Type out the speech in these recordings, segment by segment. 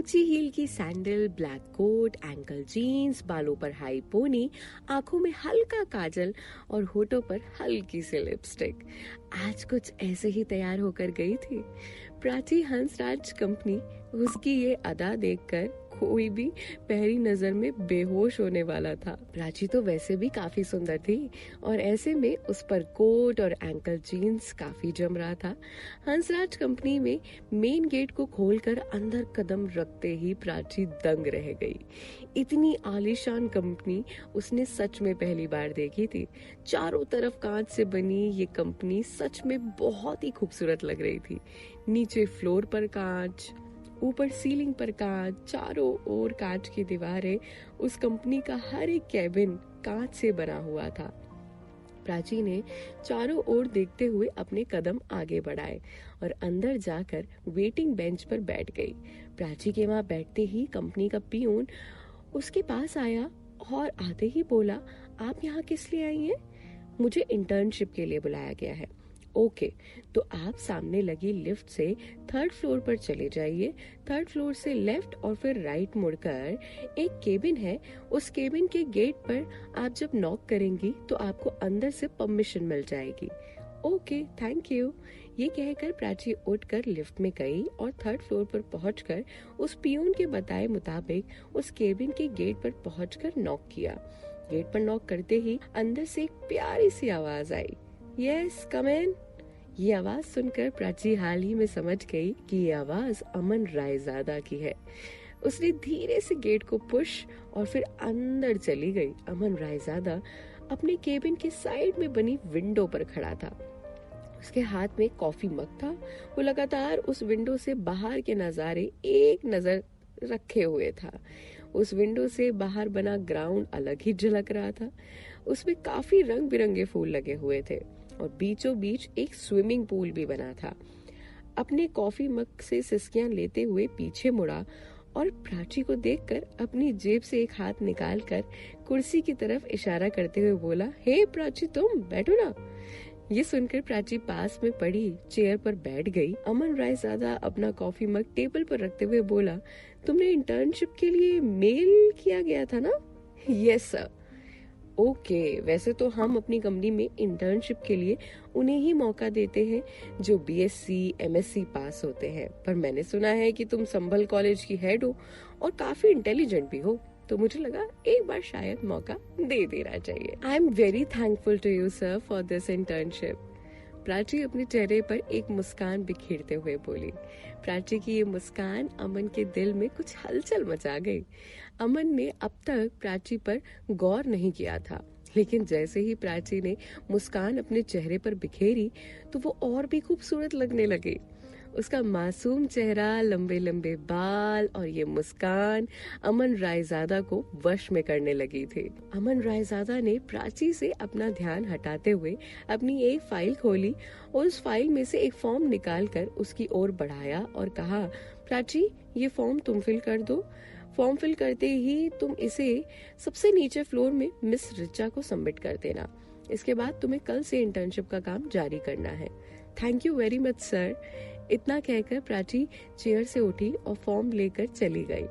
ऊंची हील की sandal, black coat, ankle jeans, बालों पर हाई पोनी, आंखों में हल्का काजल और होठों पर हल्की सी लिपस्टिक। आज कुछ ऐसे ही तैयार होकर गई थी प्राची हंसराज कंपनी। उसकी ये अदा देखकर कोई भी पहली नजर में बेहोश होने वाला था। प्राची तो वैसे भी काफी सुंदर थी और ऐसे में उस पर कोट और एंकल जीन्स काफी जम रहा था। हंसराज कंपनी में मेन गेट को खोलकर अंदर कदम रखते ही प्राची दंग रह गई। इतनी आलीशान कंपनी उसने सच में पहली बार देखी थी। चारों तरफ कांच से बनी ये कंपनी सच में बहुत ही खूबसूरत लग रही थी। नीचे फ्लोर पर कांच, ऊपर सीलिंग पर कांच, चारों ओर कांच की दीवारें। उस कंपनी का हर एक कैबिन कांच से बना हुआ था। प्राची ने चारों ओर देखते हुए अपने कदम आगे बढ़ाए और अंदर जाकर वेटिंग बेंच पर बैठ गई। प्राची के वहां बैठते ही कंपनी का पियून उसके पास आया और आते ही बोला, आप यहाँ किस लिए आई हैं? मुझे इंटर्नशिप के लिए बुलाया गया है। ओके, तो आप सामने लगी लिफ्ट से 3rd फ्लोर पर चले जाइए। 3rd फ्लोर से लेफ्ट और फिर राइट मुड़कर एक केबिन है। उस केबिन के गेट पर आप जब नॉक करेंगी तो आपको अंदर से परमिशन मिल जाएगी। Okay, thank you. ये कहकर प्राची उठकर लिफ्ट में गई और 3rd फ्लोर पर पहुंचकर उस पियून के बताए मुताबिक उस केबिन के गेट पर पहुंचकर नॉक किया। गेट पर नॉक करते ही अंदर से एक प्यारी सी आवाज आई, यस कम इन। ये आवाज सुनकर प्राची हाल ही में समझ गई कि ये आवाज अमन रायजादा की है। उसने धीरे से गेट को पुश और फिर अंदर चली गई। अमन रायजादा अपने केबिन के साइड में बनी विंडो पर खड़ा था। उसके हाथ में कॉफी मग था। वो लगातार उस विंडो से बाहर के नजारे एक नजर रखे हुए था। उस विंडो से बाहर बना ग्राउंड अलग ही झलक रहा था। उसमें काफी रंग बिरंगे फूल लगे हुए थे और बीचों बीच एक स्विमिंग पूल भी बना था। अपने कॉफी मग से सिसकियां लेते हुए पीछे मुड़ा और प्राची को देखकर अपनी जेब से एक हाथ निकालकर कुर्सी की तरफ इशारा करते हुए बोला, हे प्राची, तुम बैठो ना। ये सुनकर प्राची पास में पड़ी चेयर पर बैठ गई। अमन रायजादा अपना कॉफी मग टेबल पर रखते हुए बोला, तुमने इंटर्नशिप के लिए मेल किया गया था ना? Yes sir. ओके, वैसे तो हम अपनी कंपनी में इंटर्नशिप के लिए उन्हें ही मौका देते हैं जो बीएससी एमएससी पास होते हैं, पर मैंने सुना है कि तुम संभल कॉलेज की हेड हो और काफी इंटेलिजेंट भी हो, तो मुझे लगा एक बार शायद मौका दे देना चाहिए। I am very thankful to you sir for this internship. Prachi अपने चेहरे पर एक मुस्कान बिखेरते हुए बोली। प्राची की ये मुस्कान अमन के दिल में कुछ हलचल मचा गई। अमन ने अब तक प्राची पर गौर नहीं किया था, लेकिन जैसे ही प्राची ने मुस्कान अपने चेहरे पर बिखेरी तो वो और भी खूबसूरत लगने लगी। उसका मासूम चेहरा, लंबे लंबे बाल और ये मुस्कान अमन रायजादा को वश में करने लगी थी। अमन रायजादा ने प्राची से अपना ध्यान हटाते हुए अपनी एक फाइल खोली और उस फाइल में से एक फॉर्म निकालकर उसकी ओर बढ़ाया और कहा, प्राची, ये फॉर्म तुम फिल कर दो। फॉर्म फिल करते ही तुम इसे सबसे नीचे फ्लोर में मिस रिचा को सबमिट कर देना। इसके बाद तुम्हें कल से इंटर्नशिप का काम जारी करना है। Thank you very much sir. इतना कहकर प्राची चेयर से उठी और फॉर्म लेकर चली गई,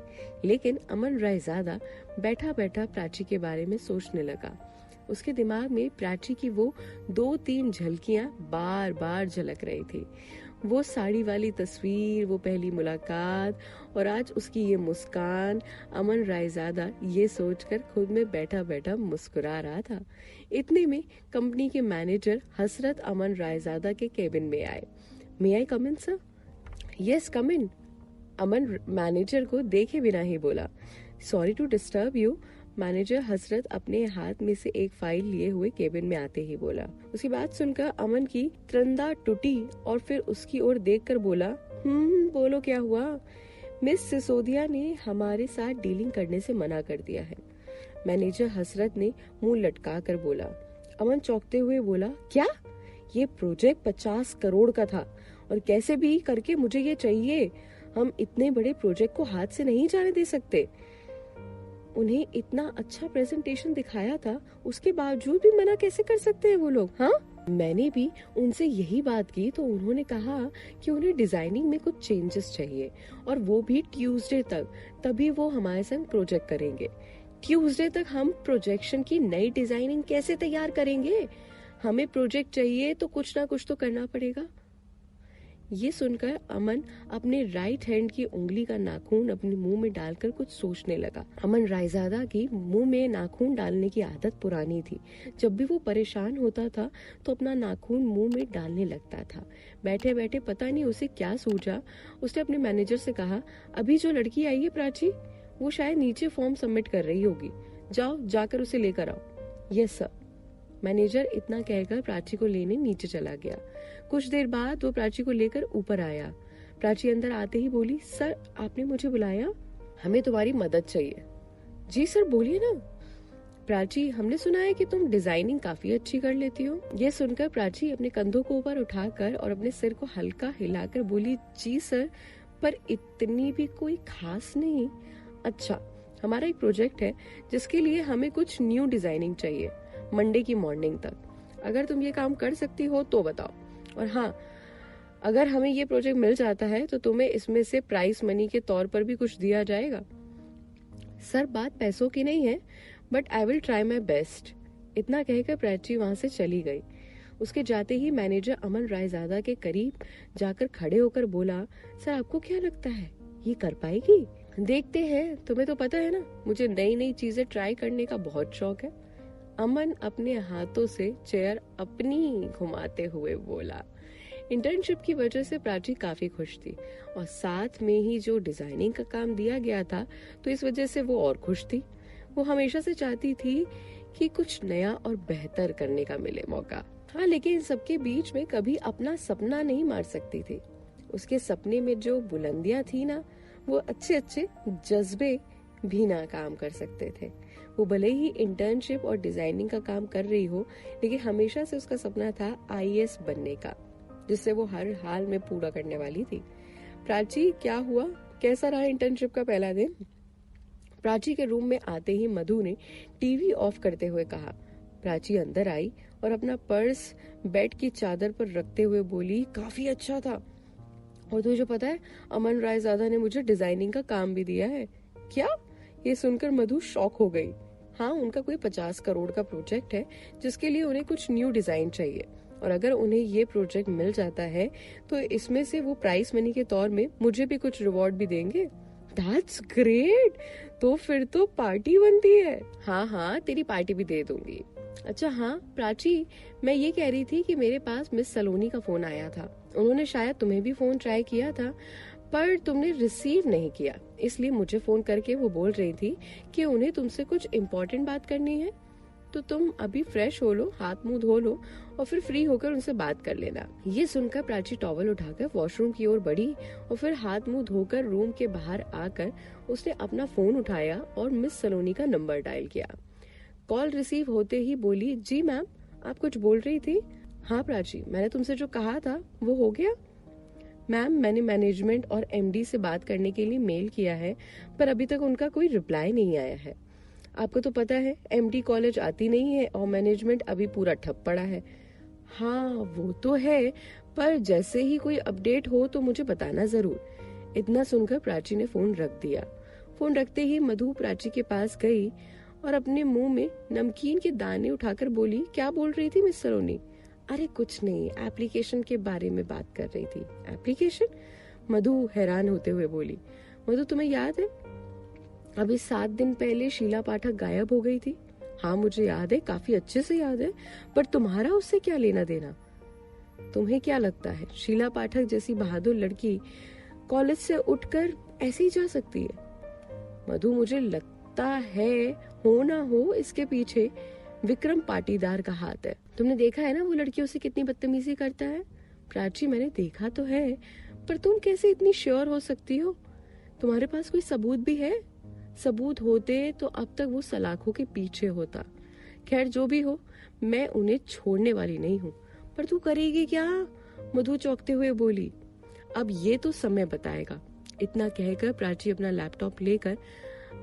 लेकिन अमन रायजादा बैठा बैठा प्राची के बारे में सोचने लगा। उसके दिमाग में प्राची की वो 2-3 झलकियां बार बार झलक रही थी। वो साड़ी वाली तस्वीर, वो पहली मुलाकात और आज उसकी ये मुस्कान। अमन रायजादा ये सोचकर खुद में बैठा बैठा मुस्कुरा रहा था। इतने में कंपनी के मैनेजर हसरत अमन रायजादा के केबिन में आए। May I come in sir? Yes come in. Aman manager को देखे बिना ही बोला। Sorry to disturb you. Manager हसरत अपने हाथ में से एक फाइल लिए हुए केबिन में आते ही बोला। उसकी बात सुनकर अमन की त्रंदा टूटी और फिर उसकी ओर देखकर बोला, बोलो क्या हुआ? मिस सिसोदिया ने हमारे साथ डीलिंग करने से मना कर दिया है। मैनेजर हसरत ने मुंह लटका कर बोला। अमन चौंकते हुए बोला, क्या? ये प्रोजेक्ट 50 करोड़ का था और कैसे भी करके मुझे ये चाहिए। हम इतने बड़े प्रोजेक्ट को हाथ से नहीं जाने दे सकते। उन्हें इतना अच्छा प्रेजेंटेशन दिखाया था, उसके बावजूद भी मना कैसे कर सकते हैं वो लोग? हाँ, मैंने भी उनसे यही बात की तो उन्होंने कहा कि उन्हें डिजाइनिंग में कुछ चेंजेस चाहिए और वो भी ट्यूसडे तक, तभी वो हमारे संग प्रोजेक्ट करेंगे। ट्यूसडे तक हम प्रोजेक्शन की नई डिजाइनिंग कैसे तैयार करेंगे? हमें प्रोजेक्ट चाहिए तो कुछ ना कुछ तो करना पड़ेगा। ये सुनकर अमन अपने राइट हैंड की उंगली का नाखून अपने मुंह में डालकर कुछ सोचने लगा। अमन रायजादा की मुंह में नाखून डालने की आदत पुरानी थी। जब भी वो परेशान होता था तो अपना नाखून मुंह में डालने लगता था। बैठे बैठे पता नहीं उसे क्या सूझा, उसने अपने मैनेजर से कहा, अभी जो लड़की आई है प्राची, वो शायद नीचे फॉर्म सबमिट कर रही होगी, जाओ जाकर उसे लेकर आओ। Yes sir. मैनेजर इतना कहकर प्राची को लेने नीचे चला गया। कुछ देर बाद वो प्राची को लेकर ऊपर आया। प्राची अंदर आते ही बोली, सर आपने मुझे बुलाया? हमें तुम्हारी मदद चाहिए। जी सर बोलिए ना। प्राची, हमने सुना है कि तुम डिजाइनिंग काफी अच्छी कर लेती हो। ये सुनकर प्राची अपने कंधों को ऊपर उठाकर और अपने सिर को हल्का हिलाकर बोली, जी सर, पर इतनी भी कोई खास नहीं। अच्छा, हमारा एक प्रोजेक्ट है जिसके लिए हमें कुछ न्यू डिजाइनिंग चाहिए मंडे की मॉर्निंग तक। अगर तुम ये काम कर सकती हो तो बताओ, और हाँ, अगर हमें ये प्रोजेक्ट मिल जाता है तो तुम्हें इसमें से प्राइस मनी के तौर पर भी कुछ दिया जाएगा। सर बात पैसों की नहीं है, but I will try my best. इतना कहकर प्राची वहां से चली गई। उसके जाते ही मैनेजर अमन रायजादा के करीब जाकर खड़े होकर बोला, सर आपको क्या लगता है ये कर पाएगी? देखते हैं, तुम्हें तो पता है ना मुझे नई नई चीजें ट्राई करने का बहुत शौक है। अमन अपने हाथों से चेयर अपनी घुमाते हुए बोला। इंटर्नशिप की वजह से प्राची काफी खुश थी और साथ में ही जो डिजाइनिंग का काम दिया गया था तो इस वजह से वो और खुश थी। वो हमेशा से चाहती थी कि कुछ नया और बेहतर करने का मिले मौका। हाँ, लेकिन सबके बीच में कभी अपना सपना नहीं मार सकती थी। उसके सपने में जो बुलंदियां थी ना, वो अच्छे अच्छे जज्बे भी ना काम कर सकते थे। वो भले ही इंटर्नशिप और डिजाइनिंग का काम कर रही हो, लेकिन हमेशा से उसका सपना था आईएएस बनने का, जिससे वो हर हाल में पूरा करने वाली थी। प्राची, क्या हुआ, कैसा रहा इंटर्नशिप का पहला दिन? प्राची के रूम में आते ही मधु ने टीवी ऑफ करते हुए कहा। प्राची अंदर आई और अपना पर्स बेड की चादर पर रखते हुए बोली, काफी अच्छा था। और तुझे पता है, अमन रायजादा ने मुझे डिजाइनिंग का काम भी दिया है। क्या? ये सुनकर मधु शॉक हो गई। हाँ, उनका कोई 50 करोड़ का प्रोजेक्ट है जिसके लिए उन्हें कुछ न्यू डिजाइन चाहिए, और अगर उन्हें ये प्रोजेक्ट मिल जाता है तो इसमें से वो प्राइस मनी के तौर में मुझे भी कुछ रिवॉर्ड भी देंगे। दैट्स ग्रेट, तो फिर तो पार्टी बनती है। हाँ हाँ, तेरी पार्टी भी दे दूंगी। अच्छा हाँ प्राची, मैं ये कह रही थी कि मेरे पास मिस सलोनी का फोन आया था। उन्होंने शायद तुम्हें भी फोन ट्राई किया था पर तुमने रिसीव नहीं किया, इसलिए मुझे फोन करके वो बोल रही थी कि उन्हें तुमसे कुछ इम्पोर्टेंट बात करनी है। तो तुम अभी फ्रेश हो लो, हाथ मुंह धो लो और फिर फ्री होकर उनसे बात कर लेना। ये सुनकर प्राची टॉवल उठाकर वॉशरूम की ओर बढ़ी और फिर हाथ मुंह धोकर रूम के बाहर आकर उसने अपना फोन उठाया और मिस सलोनी का नंबर डायल किया। कॉल रिसीव होते ही बोली, जी मैम, आप कुछ बोल रही थी? हाँ प्राची, मैंने तुमसे जो कहा था वो हो गया? मैम, मैंने मैनेजमेंट और एमडी से बात करने के लिए मेल किया है, पर अभी तक उनका कोई रिप्लाई नहीं आया है। आपको तो पता है एमडी कॉलेज आती नहीं है और मैनेजमेंट अभी पूरा ठप पड़ा है। हाँ वो तो है, पर जैसे ही कोई अपडेट हो तो मुझे बताना जरूर। इतना सुनकर प्राची ने फोन रख दिया। फोन रखते ही मधु प्राची के पास गई और अपने मुंह में नमकीन के दाने उठाकर बोली, क्या बोल रही थी मिस सलोनी? अरे कुछ नहीं, एप्लीकेशन के बारे में बात कर रही थी। एप्लीकेशन? मधु हैरान होते हुए बोली। मधु, तुम्हें याद है अभी 7 दिन पहले शीला पाठक गायब हो गई थी? हाँ मुझे याद है, काफी अच्छे से याद है, पर तुम्हारा उससे क्या लेना देना? तुम्हें क्या लगता है शीला पाठक जैसी बहादुर लड़की कॉलेज से उठकर ऐसे ही जा सकती है? मधु, मुझे लगता है हो ना हो इसके पीछे विक्रम पाटीदार का हाथ है। तुमने देखा है ना वो लड़कियों से कितनी बदतमीजी करता है। प्राची, मैंने देखा तो है, पर तुम कैसे इतनी श्योर हो सकती हो? तुम्हारे पास कोई सबूत भी है? सबूत होते तो अब तक वो सलाखों के पीछे होता। खैर जो भी हो, मैं उन्हें छोड़ने वाली नहीं हूँ। पर तू करेगी क्या? मधु चौंकते हुए बोली। अब ये तो समय बताएगा। इतना कहकर प्राची अपना लैपटॉप लेकर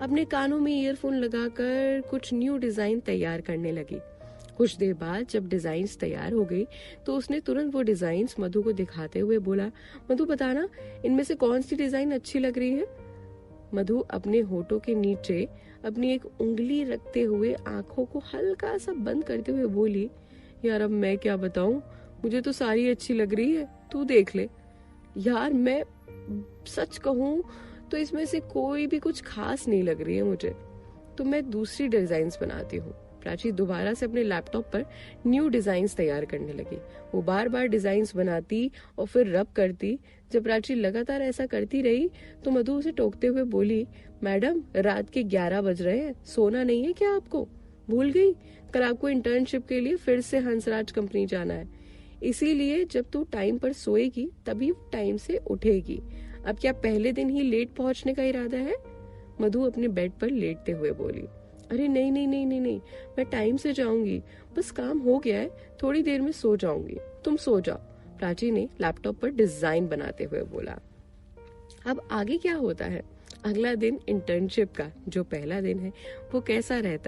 अपने कानों में ईयरफोन लगाकर कुछ न्यू डिजाइन तैयार करने लगी। कुछ देर बाद जब डिजाइन्स तैयार हो गई तो उसने तुरंत वो डिजाइन्स मधु को दिखाते हुए बोला, मधु बताना इनमें से कौन सी डिजाइन अच्छी लग रही है। मधु अपने होठों के नीचे अपनी एक उंगली रखते हुए आंखों को हल्का सा बंद करते हुए बोली, यार अब मैं क्या बताऊं, मुझे तो सारी अच्छी लग रही है, तू देख ले। यार मैं सच कहूं तो इसमें से कोई भी कुछ खास नहीं लग रही है मुझे, तो मैं दूसरी डिजाइन्स बनाती हूँ। प्राची दोबारा से अपने लैपटॉप पर न्यू डिजाइन्स तैयार करने लगी। वो बार बार डिजाइन्स बनाती और फिर रब करती। जब प्राची लगातार ऐसा करती रही तो मधु उसे टोकते हुए बोली, मैडम रात के 11 बज रहे हैं, सोना नहीं है क्या आपको? भूल गई कल आपको इंटर्नशिप के लिए फिर से हंसराज कंपनी जाना है, इसीलिए जब तू टाइम पर सोएगी तभी टाइम से उठेगी। अब क्या पहले दिन ही लेट पहुंचने का इरादा है? मधु अपने बेड पर लेटते हुए बोली, अरे नहीं नहीं नहीं नहीं नहीं, मैं टाइम से जाऊंगी, बस काम हो गया है, थोड़ी देर में सो जाऊंगी, तुम सो जाओ, प्राची ने लैपटॉप पर डिजाइन बनाते हुए बोला। अब आगे क्या होता है? अगला दिन इंटर्नशिप का जो पहला दिन है वो कैसा रहता है?